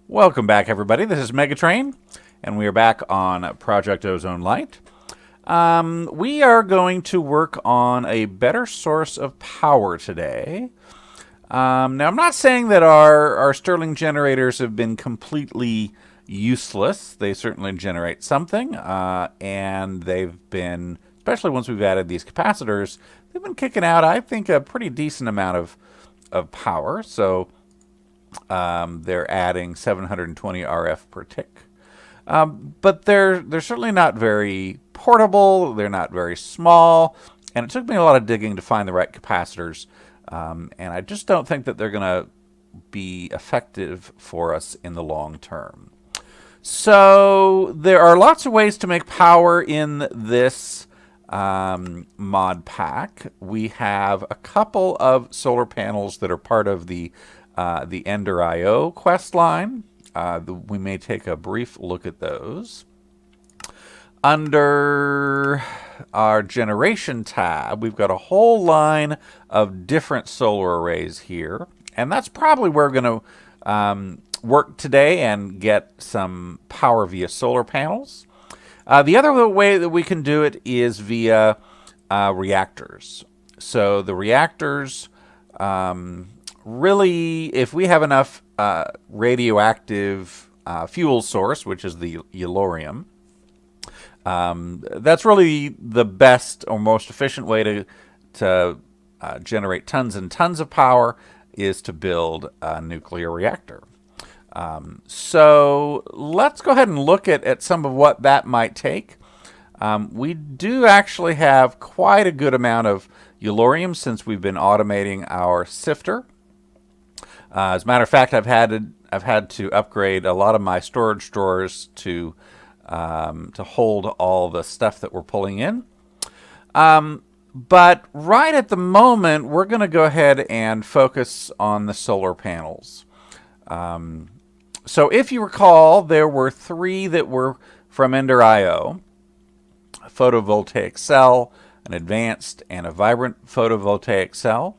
Welcome back, everybody. This is MegaTrain, and we are back on Project Ozone LIte. We are going to work on a better source of power today. Now, I'm not saying that our Stirling generators have been completely useless. They certainly generate something, and they've been, especially once we've added these capacitors, they've been kicking out, I think, a pretty decent amount of power. So they're adding 720 RF per tick. But they're certainly not very portable. They're not very small. And it took me a lot of digging to find the right capacitors. And I just don't think that they're going to be effective for us in the long term. So there are lots of ways to make power in this mod pack. We have a couple of solar panels that are part of the Ender IO quest line. We may take a brief look at those. Under our generation tab, we've got a whole line of different solar arrays here, and that's probably where we're going to work today and get some power via solar panels. The other way that we can do it is via reactors. So the reactors, really, if we have enough radioactive fuel source, which is the yellorium, that's really the best or most efficient way to generate tons and tons of power is to build a nuclear reactor. So let's go ahead and look at some of what that might take. We do actually have quite a good amount of yellorium since we've been automating our sifter. As a matter of fact, I've had to upgrade a lot of my storage drawers to hold all the stuff that we're pulling in. But right at the moment, we're going to go ahead and focus on the solar panels. So if you recall, there were 3 that were from Ender IO: a photovoltaic cell, an advanced, and a vibrant photovoltaic cell.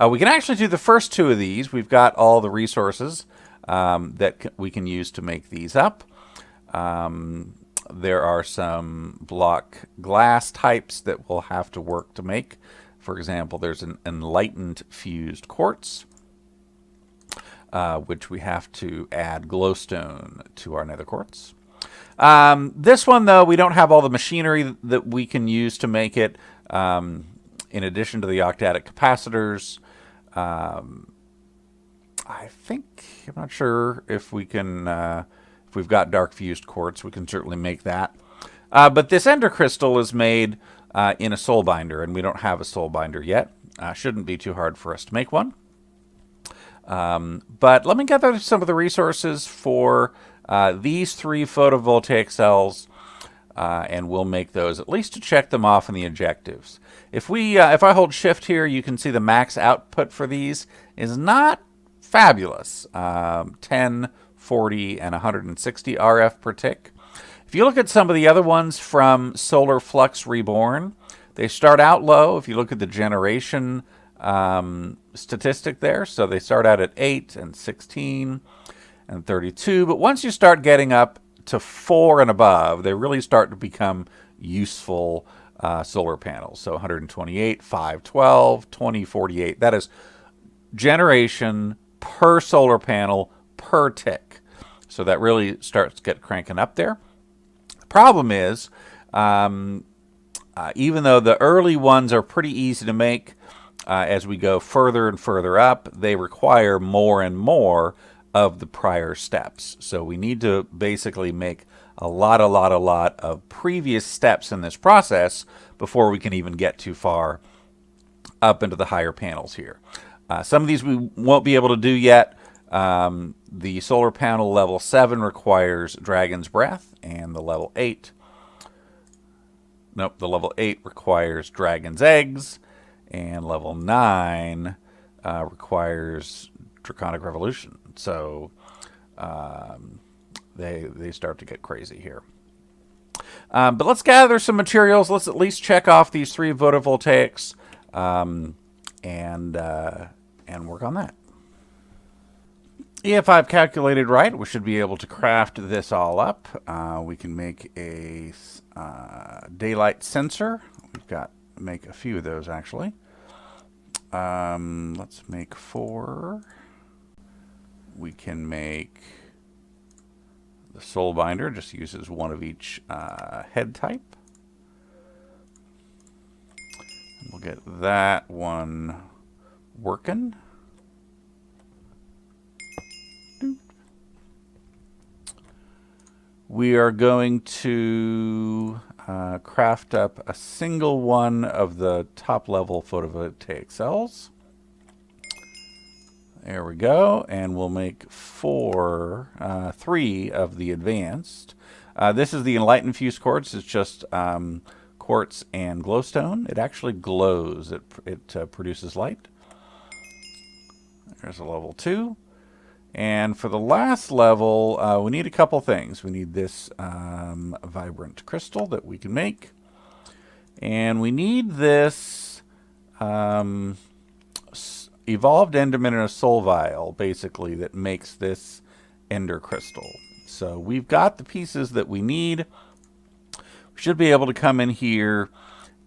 We can actually do the first 2 of these. We've got all the resources that we can use to make these up. There are some block glass types that we'll have to work to make. For example, there's an enlightened fused quartz, which we have to add glowstone to our nether quartz. This one, though, we don't have all the machinery that we can use to make it. In addition to the octadic capacitors, I think, I'm not sure if we can, if we've got dark fused quartz, we can certainly make that. But this ender crystal is made in a soul binder, and we don't have a soul binder yet. Shouldn't be too hard for us to make one. But let me gather some of the resources for these 3 photovoltaic cells, and we'll make those, at least to check them off in the objectives. If I hold shift here, you can see the max output for these is not fabulous. 10, 40, and 160 RF per tick. If you look at some of the other ones from Solar Flux Reborn, they start out low. If you look at the generation statistic there, so they start out at 8 and 16 and 32, but once you start getting up to 4 and above, they really start to become useful solar panels. So 128, 512, 2048. That is generation per solar panel per tick. So that really starts to get cranking up there. The problem is, even though the early ones are pretty easy to make, as we go further and further up, they require more and more of the prior steps. So we need to basically make a lot of previous steps in this process before we can even get too far up into the higher panels here. Some of these we won't be able to do yet. The solar panel level 7 requires Dragon's Breath, and the level 8 requires Dragon's Eggs, and level 9 requires Draconic Revolution. So they start to get crazy here. But let's gather some materials. Let's at least check off these 3 photovoltaics and work on that. If I've calculated right, we should be able to craft this all up. We can make a daylight sensor. We've got to make a few of those actually. Let's make 4. We can make the soul binder, just uses 1 of each head type. We'll get that one working. We are going to craft up a single one of the top level photovoltaic cells. There we go, and we'll make 3 of the advanced. This is the Enlightened Fused Quartz. It's just quartz and glowstone. It actually glows. It produces light. There's a level 2. And for the last level, we need a couple things. We need this vibrant crystal that we can make. And we need this evolved enderman in a soul vial, basically, that makes this ender crystal. So we've got the pieces that we need. We should be able to come in here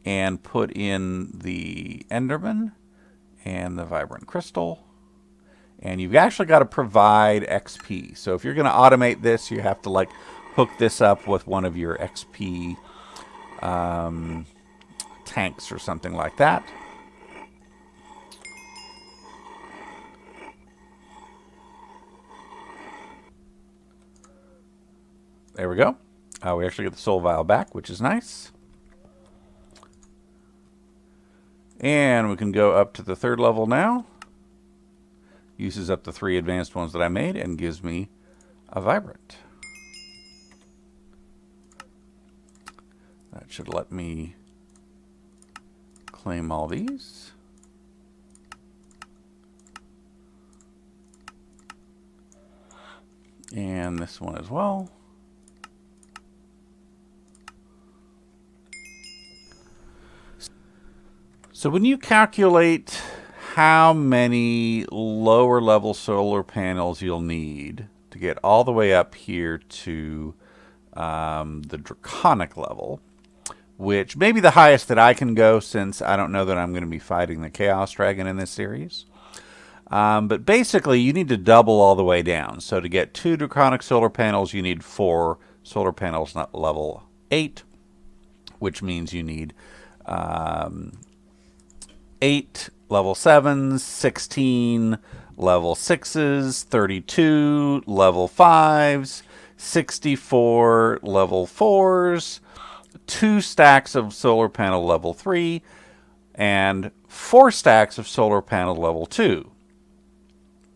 and put in the enderman and the vibrant crystal. And you've actually got to provide XP. So if you're going to automate this, you have to like hook this up with one of your XP tanks or something like that. There we go. We actually get the soul vial back, which is nice. And we can go up to the 3rd level now. Uses up the 3 advanced ones that I made and gives me a vibrant. That should let me claim all these. And this one as well. So when you calculate how many lower level solar panels you'll need to get all the way up here to the draconic level, which may be the highest that I can go since I don't know that I'm going to be fighting the Chaos Dragon in this series. But basically you need to double all the way down. So to get 2 draconic solar panels, you need 4 solar panels, not level 8, which means you need 8 level 7s, 16 level 6s, 32 level 5s, 64 level 4s, 2 stacks of solar panel level 3, and 4 stacks of solar panel level 2.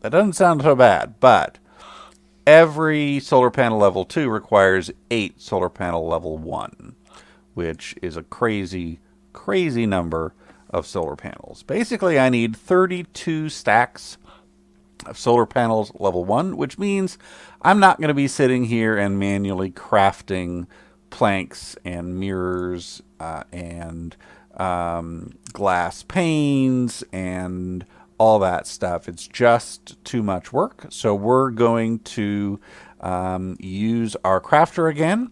That doesn't sound so bad, but every solar panel level 2 requires 8 solar panel level 1, which is a crazy, crazy number of solar panels. Basically, I need 32 stacks of solar panels level 1, which means I'm not going to be sitting here and manually crafting planks and mirrors and glass panes and all that stuff. It's just too much work. So we're going to use our crafter again.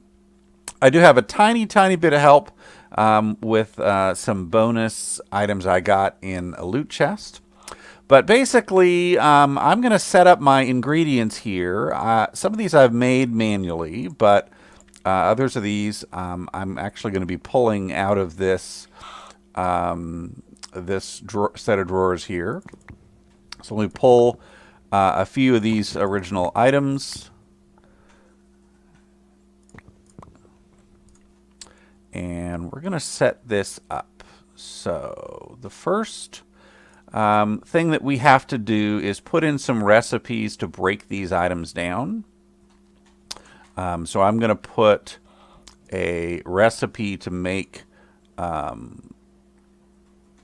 I do have a tiny bit of help with some bonus items I got in a loot chest. But basically, I'm going to set up my ingredients here. Some of these I've made manually, but others of these I'm actually going to be pulling out of this set of drawers here. So let me pull a few of these original items. And we're going to set this up. So the first thing that we have to do is put in some recipes to break these items down. So I'm going to put a recipe to make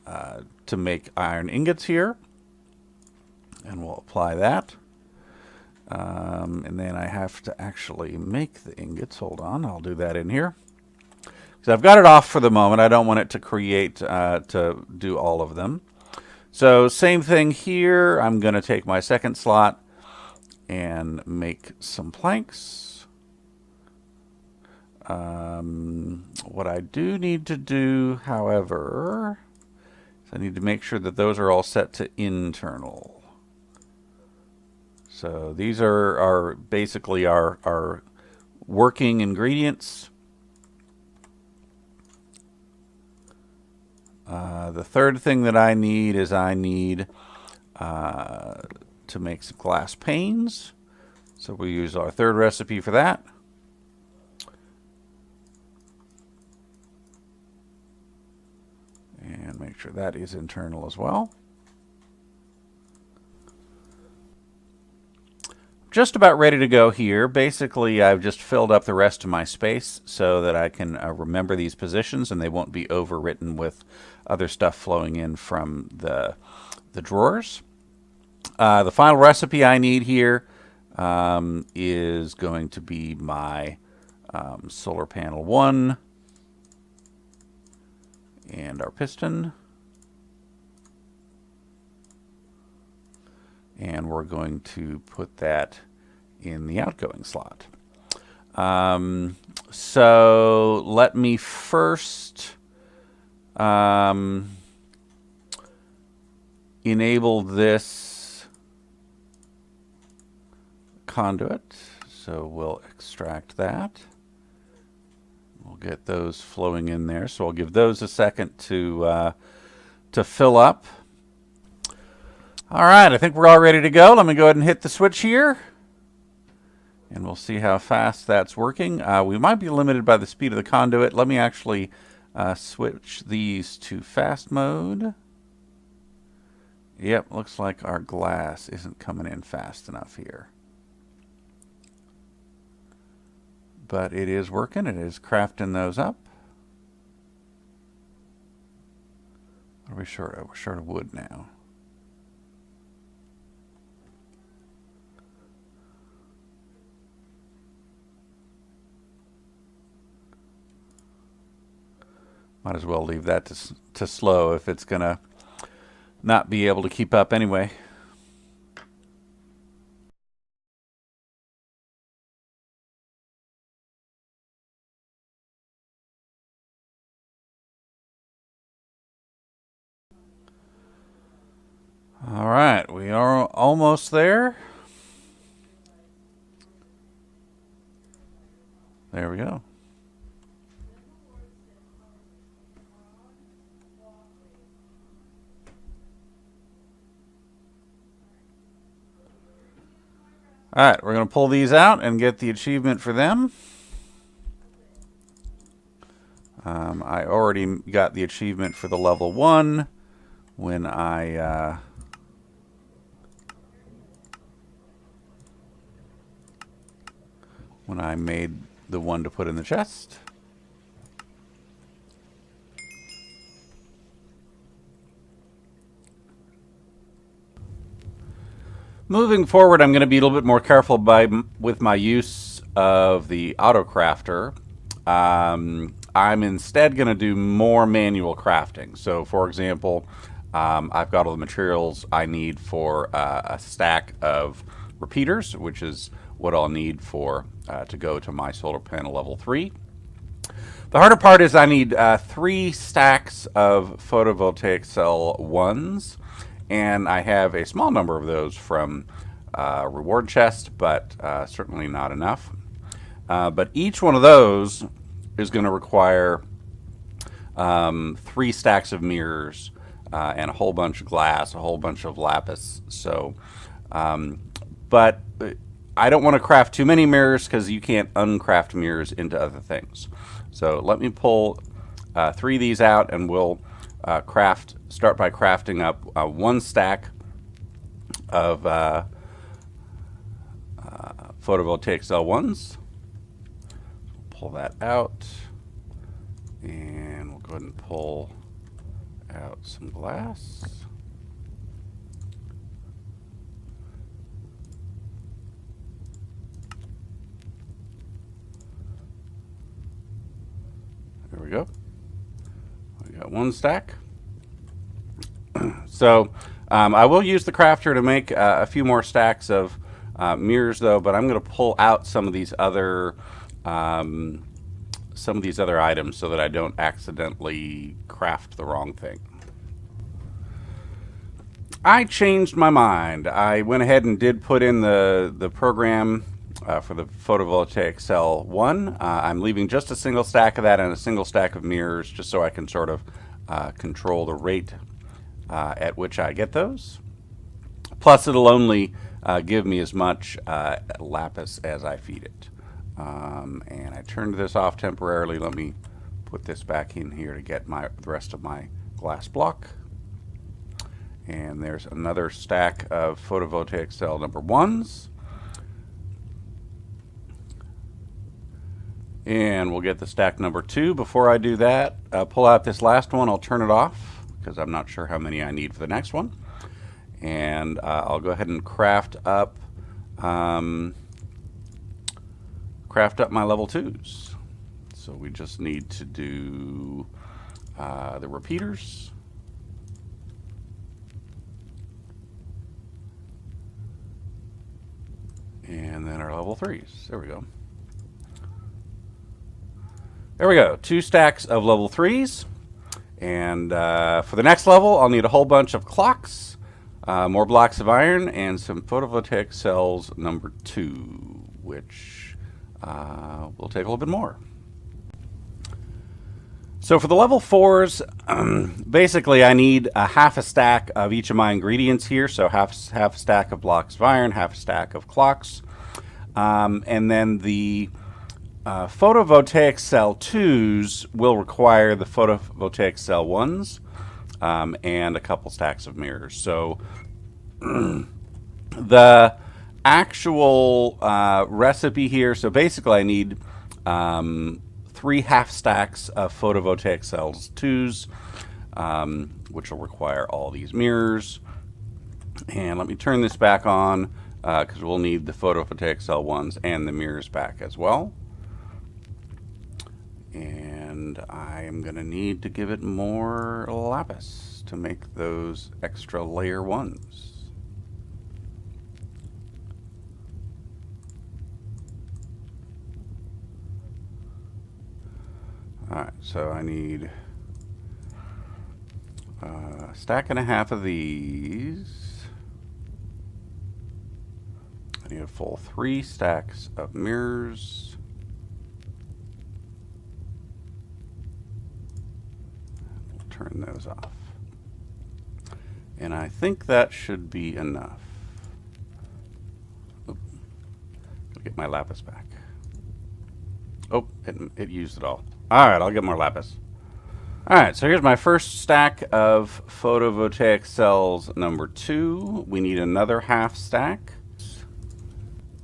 iron ingots here, and we'll apply that. And then I have to actually make the ingots. Hold on, I'll do that in here. So I've got it off for the moment. I don't want it to create, to do all of them. So same thing here. I'm going to take my second slot, and make some planks. What I do need to do, however, is I need to make sure that those are all set to internal. So these are basically our working ingredients. The third thing that I need is to make some glass panes. So we'll use our third recipe for that. And make sure that is internal as well. Just about ready to go here. Basically, I've just filled up the rest of my space so that I can remember these positions and they won't be overwritten with other stuff flowing in from the drawers. The final recipe I need here is going to be my solar panel 1 and our piston. And we're going to put that in the outgoing slot. So let me first enable this conduit. So we'll extract that. We'll get those flowing in there. So I'll give those a second to fill up. All right, I think we're all ready to go. Let me go ahead and hit the switch here. And we'll see how fast that's working. We might be limited by the speed of the conduit. Let me actually switch these to fast mode. Yep, looks like our glass isn't coming in fast enough here. But it is working. It is crafting those up. What are we short of? We're short of wood now. Might as well leave that to slow if it's going to not be able to keep up anyway. All right, we are almost there. There we go. All right, we're going to pull these out and get the achievement for them. I already got the achievement for the level 1 when I made the one to put in the chest. Moving forward, I'm going to be a little bit more careful with my use of the auto crafter. I'm instead going to do more manual crafting. So, for example, I've got all the materials I need for a stack of repeaters, which is what I'll need for to go to my solar panel level 3. The harder part is I need 3 stacks of photovoltaic cell 1s. And I have a small number of those from reward chest, but certainly not enough. But each one of those is going to require 3 stacks of mirrors and a whole bunch of glass, a whole bunch of lapis. So, but I don't want to craft too many mirrors because you can't uncraft mirrors into other things. So let me pull 3 of these out, and we'll start by crafting up 1 stack of photovoltaic cell 1s. Pull that out, and we'll go ahead and pull out some glass. There we go. We got 1 stack. So I will use the crafter to make a few more stacks of mirrors though, but I'm going to pull out some of these other items so that I don't accidentally craft the wrong thing. I changed my mind. I went ahead and did put in the program for the photovoltaic cell 1. I'm leaving just a single stack of that and a single stack of mirrors just so I can sort of control the rate at which I get those. Plus it'll only give me as much lapis as I feed it. And I turned this off temporarily. Let me put this back in here to get the rest of my glass block. And there's another stack of photovoltaic cell number 1s. And we'll get the stack number 2. Before I do that, pull out this last one. I'll turn it off because I'm not sure how many I need for the next one. And I'll go ahead and craft up my level 2s. So we just need to do the repeaters. And then our level 3s. There we go. There we go. 2 stacks of level 3s. And for the next level, I'll need a whole bunch of clocks, more blocks of iron, and some photovoltaic cells number 2, which will take a little bit more. So for the level 4s, basically I need half a stack of each of my ingredients here. So half a stack of blocks of iron, half a stack of clocks. And then the photovoltaic cell 2s will require the photovoltaic cell 1s and a couple stacks of mirrors. So the actual recipe here, so basically I need 3 half stacks of photovoltaic cells 2s, which will require all these mirrors. And let me turn this back on because we'll need the photovoltaic cell 1s and the mirrors back as well. And I am going to need to give it more lapis to make those extra layer 1s. Alright, so I need a stack and a half of these. I need a full 3 stacks of mirrors. We'll turn those off. And I think that should be enough. Oop. I'll get my lapis back. Oh, it used it all. Alright, I'll get more lapis. Alright, so here's my first stack of photovoltaic cells number 2. We need another half stack.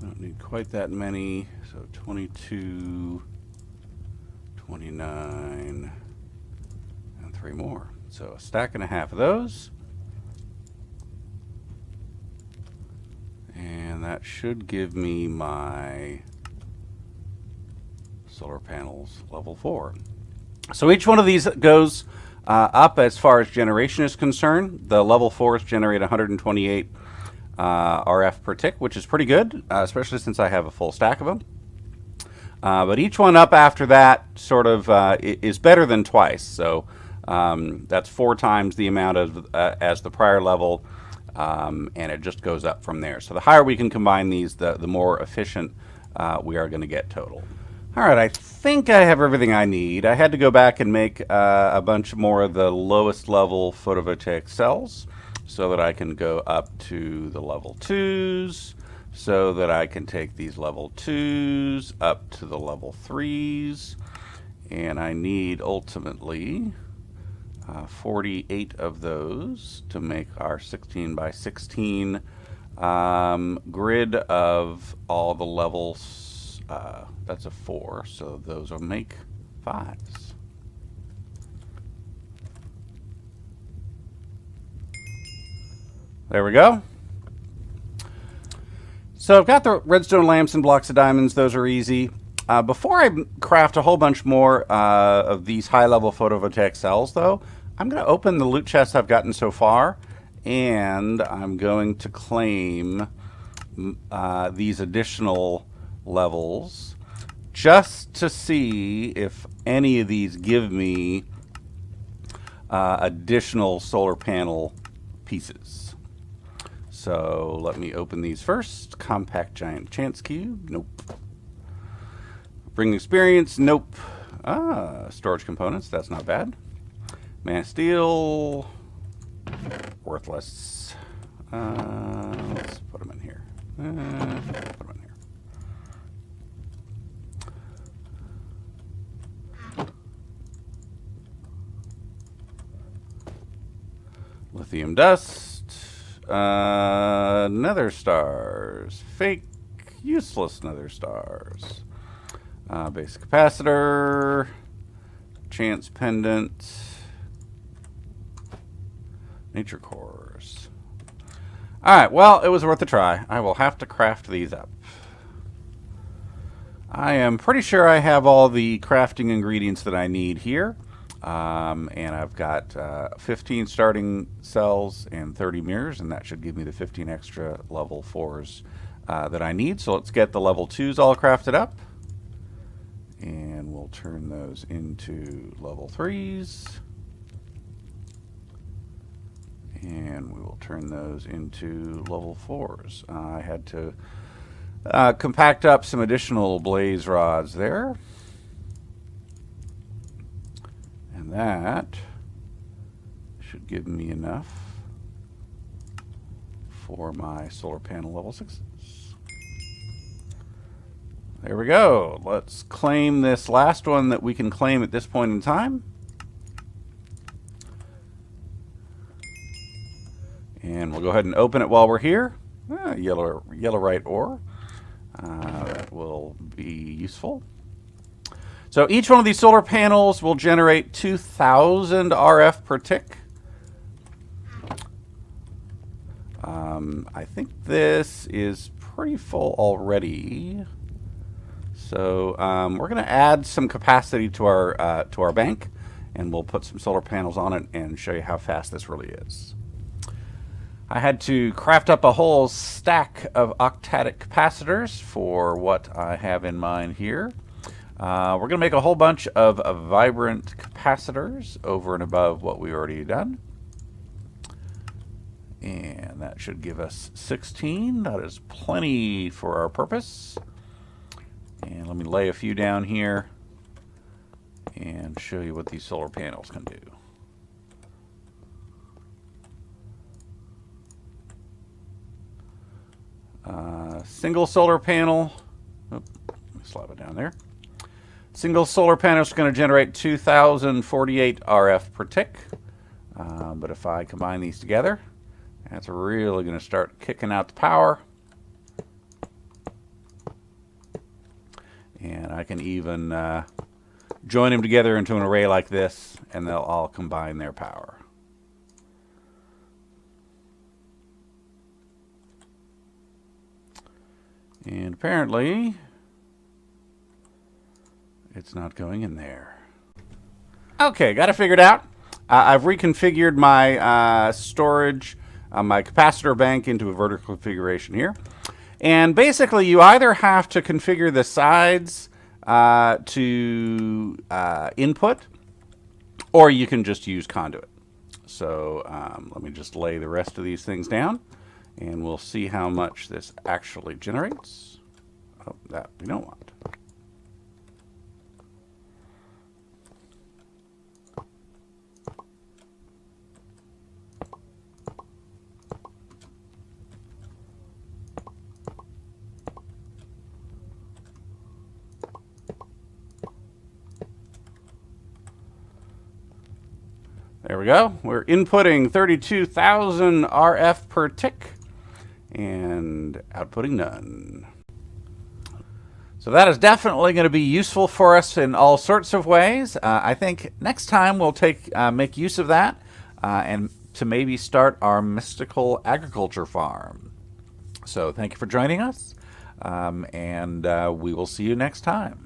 We don't need quite that many. So 22, 29, and 3 more. So a stack and a half of those. And that should give me my solar panels level 4. So each one of these goes up as far as generation is concerned. The level 4s generate 128 RF per tick, which is pretty good, especially since I have a full stack of them. But each one up after that sort of is better than twice. So that's 4 times the amount of as the prior level, and it just goes up from there. So the higher we can combine these, the more efficient we are going to get total. Alright, I think I have everything I need. I had to go back and make a bunch more of the lowest level photovoltaic cells so that I can go up to the level 2s, so that I can take these level 2s up to the level 3s, and I need ultimately 48 of those to make our 16 by 16 grid of all the levels. That's a 4, so those will make 5s. There we go. So I've got the redstone lamps and blocks of diamonds. Those are easy. Before I craft a whole bunch more of these high-level photovoltaic cells, though, I'm going to open the loot chests I've gotten so far, and I'm going to claim these additional levels just to see if any of these give me additional solar panel pieces. So let me open these first. Compact giant chance cube. Nope. Bring experience. Nope. Storage components. That's not bad. Man of steel. Worthless. Let's put them in here. Put them in here. Lithium dust. Nether stars. Fake, useless nether stars. Basic capacitor. Chance pendant. Nature cores. Alright, well, it was worth a try. I will have to craft these up. I am pretty sure I have all the crafting ingredients that I need here. And I've got 15 starting cells and 30 mirrors, and that should give me the 15 extra level 4s that I need. So let's get the level 2s all crafted up. And we'll turn those into level 3s. And we will turn those into level 4s. I had to compact up some additional blaze rods there. And that should give me enough for my solar panel level 6s. There we go. Let's claim this last one that we can claim at this point in time. And we'll go ahead and open it while we're here. Yellowite ore. That will be useful. So each one of these solar panels will generate 2,000 RF per tick. I think this is pretty full already. So we're going to add some capacity to our bank, and we'll put some solar panels on it and show you how fast this really is. I had to craft up a whole stack of octadic capacitors for what I have in mind here. We're going to make a whole bunch of vibrant capacitors over and above what we already done. And that should give us 16. That is plenty for our purpose. And let me lay a few down here and show you what these solar panels can do. Single solar panel. Let me slap it down there. Single solar panel is going to generate 2,048 RF per tick. But if I combine these together, that's really going to start kicking out the power. And I can even join them together into an array like this, and they'll all combine their power. And apparently, it's not going in there. Okay, got it figured out. I've reconfigured my storage, my capacitor bank into a vertical configuration here. And basically, you either have to configure the sides to input, or you can just use conduit. So let me just lay the rest of these things down, and we'll see how much this actually generates. Oh, that we don't want. There we go. We're inputting 32,000 RF per tick and outputting none. So that is definitely going to be useful for us in all sorts of ways. I think next time we'll make use of that and to maybe start our mystical agriculture farm. So thank you for joining us, and we will see you next time.